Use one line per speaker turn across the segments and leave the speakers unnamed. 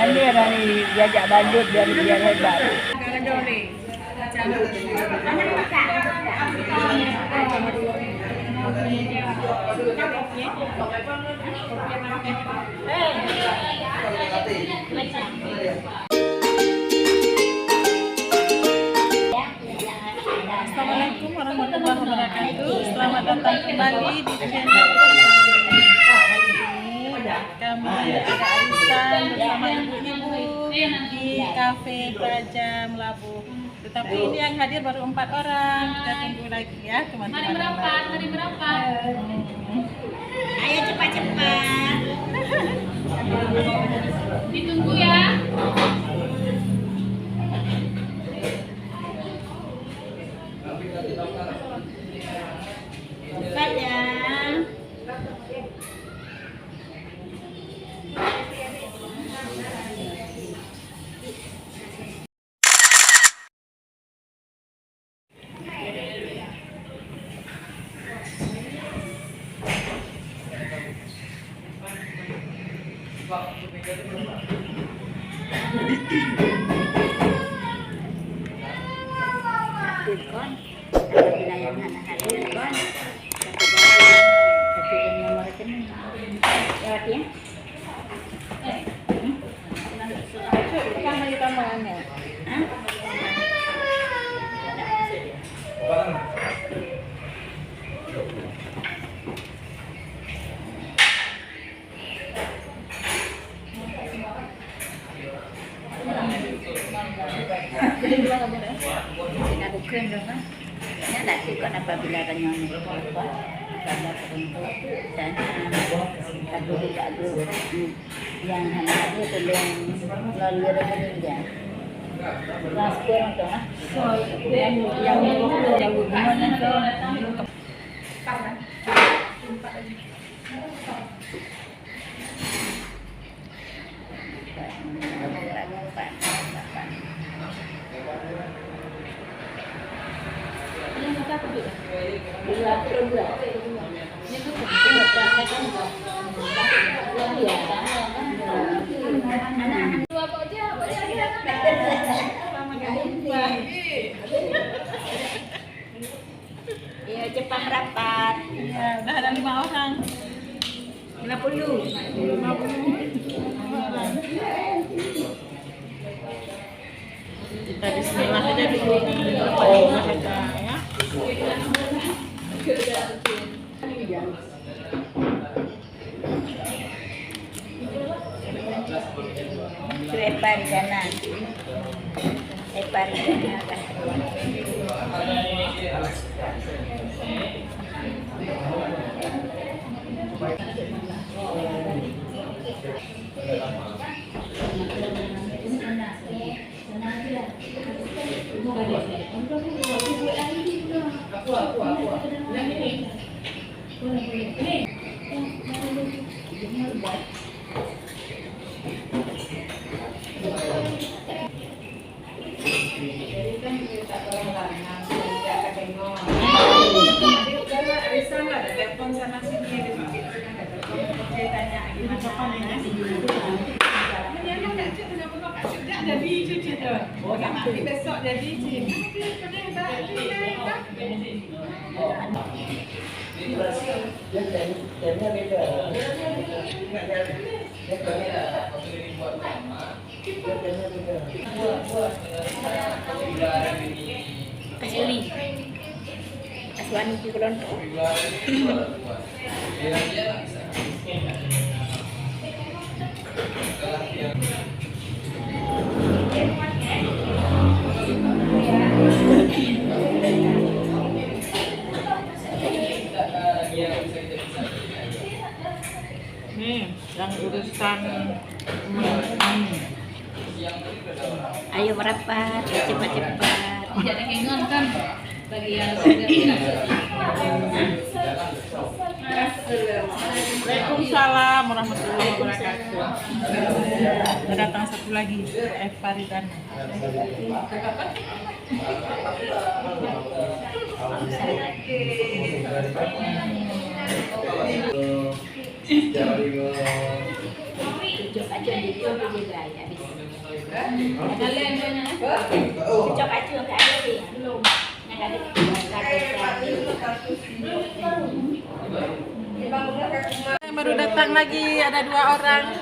Ini ada nih diajak bandut biar hebat.
Assalamualaikum warahmatullahi wabarakatuh. Selamat datang kembali di channel kami. Ada arisan bersama ibu-ibu di Cafe Praja Melabuh. Tetapi ini yang hadir baru 4 orang. Kita tunggu lagi ya teman-teman.
Hari berapa? Ayo cepat-cepat. Ditunggu ya. Cepat ya. Kon, apabila yang hadir kon, tapi nomor rekening lewat ya.
Kan lagi tambahannya.
Bukan dong, ya nanti kon apabila renyong karena tertentu dan kado yang hadir belum melalui rekening ya. Transfer untuk yang hubungan itu. Iya cepat rapat.
Ya, udah ada 5 orang.
50.
Kita bismillah aja dulu. Oh, mereka ya.
Itu epar kanan. Epar kanan.
Besok jadi
Kasih Aswani di Kelontok.
nih yang urusan
Ayo merapat, cepat-cepat.
Tidak keinginan kan bagi yang
Waalaikumsalam warahmatullahi wabarakatuh. Datang satu lagi, Faridan.
Cucuk acuan di itu juga ya habis. Cucuk acuan nggak ada sih, belum. Yang ada
Baru datang lagi, ada 2 orang.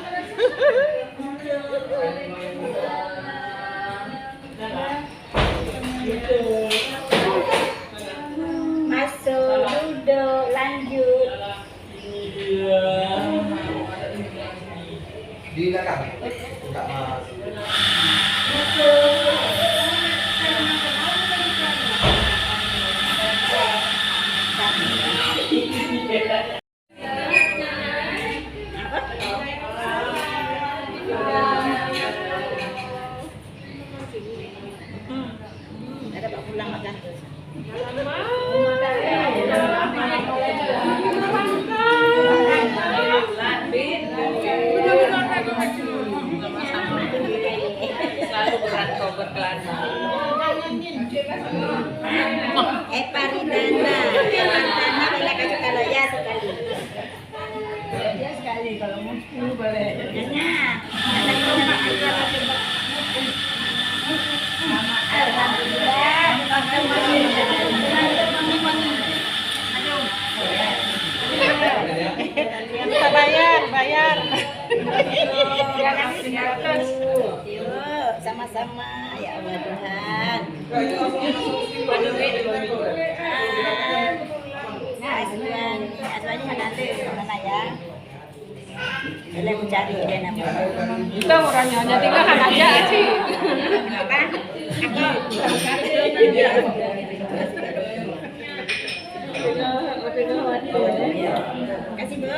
Masuk, duduk, lanjut.
Di belakang. Enggak mas.
Ada Pak pulang makan.
Selalu berantau berkelana.
Paridana, Paridana bela kacau kalau ya sekali.
Ya sekali kalau mau 10 boleh.
Kita bayar.
Yuk, sama-sama ya Allah Tuhan. Nah, Aswani nanti mana ya? Boleh mencari ide nama.
Kita orangnya hanya tinggalkan aja sih.
Apa? Kasih Bu.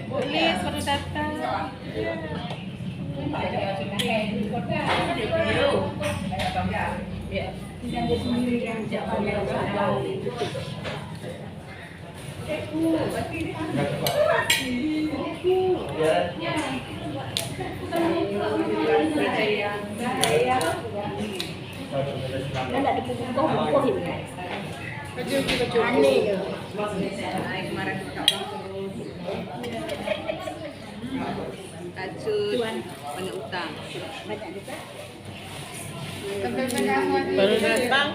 Polis baru datang.
Kan ada buku ini. Aneh ya.
Kacut, banyak utang.
Banyak juga.
Baru datang.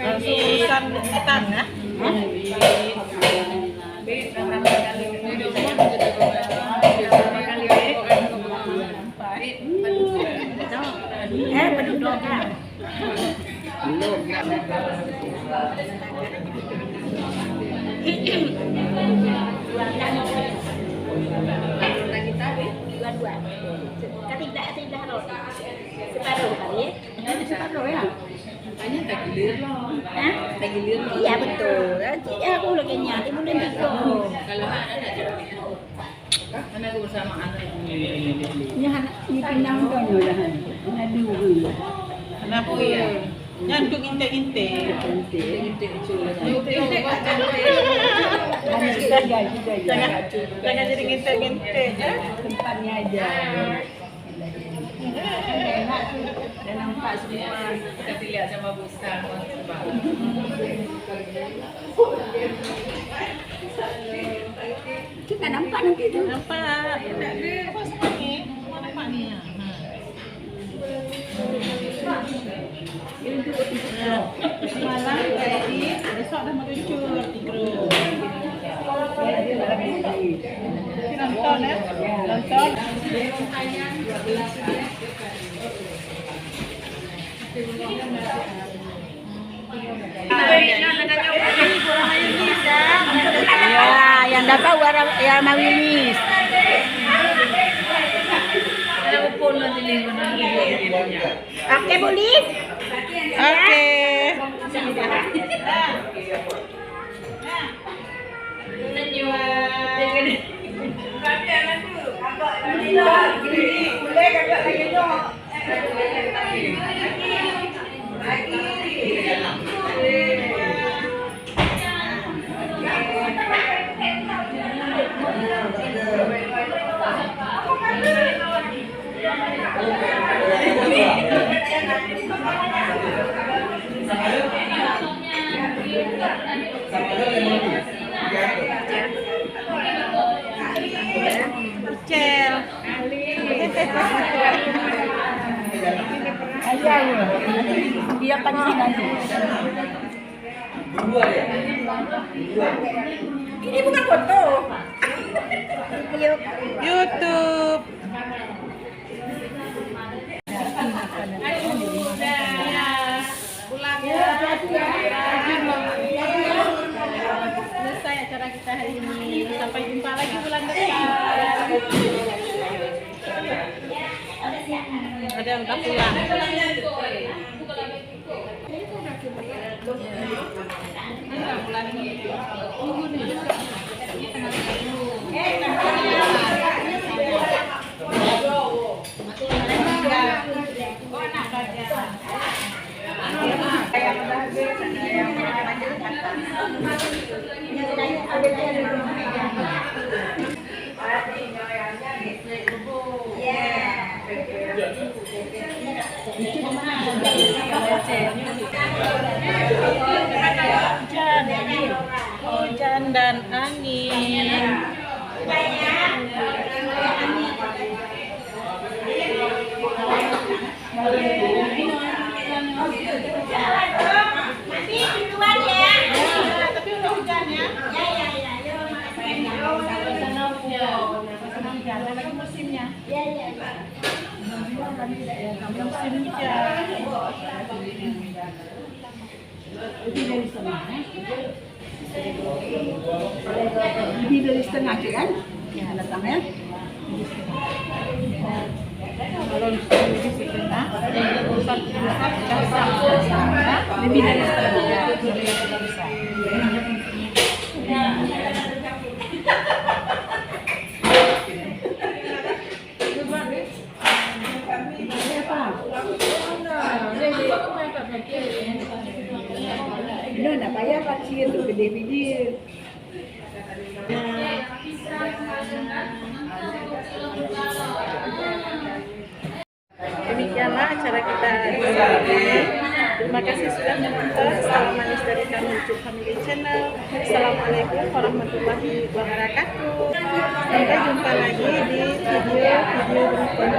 Langsung urusan utang ya.
Penduduk kan? Dua-dua. Ketiga roti. Separuh kali ya? Separuh ya?
Makanya tak gilir loh.
Hah?
Tak gilir loh.
Iya betul. Ya aku udah kenyang. Ibu udah cukup.
Kalau ada coklatnya. Karena aku bersama anak.
Ini pinang dong ya. Ini dulu.
Kenapa ya? Nyanduk inte-inte. Jangan jadi inte-inte ya.
Tempatnya aja. Dan nampak semua. Kita lihat sama Busta.
Kita nampak nanti itu.
Nampak. Tak ada apa sebenarnya. Nampak ni. Semalam jadi besok dah meluncur tigro. Nonton ya, nonton.
Ya, yang dapat warna ya mawilis. Oke, boleh?
Oke.
Sama aja yang lebih.
Percel.
Dia kan sih nanti.
Dua ya. Dua.
Ini bukan foto.
YouTube. Pulang ya. Selesai acara kita hari ini. Sampai jumpa lagi bulan depan. Ada yang udah pulang. Hujan dan angin. Tapi udah hujan ya. Lagi musimnya. Musim hujan.
Lebih dari setengah kan? Ya, datangnya.
Kalau lebih setengah, pusat lebih dari setengah.
Ini ada payah kecil, gede-gede.
Demikianlah acara kita hari ini. Terima kasih sudah menonton. Salam manis dari kami YouTube Family Channel. Assalamualaikum warahmatullahi wabarakatuh. Sampai jumpa lagi di video berikutnya.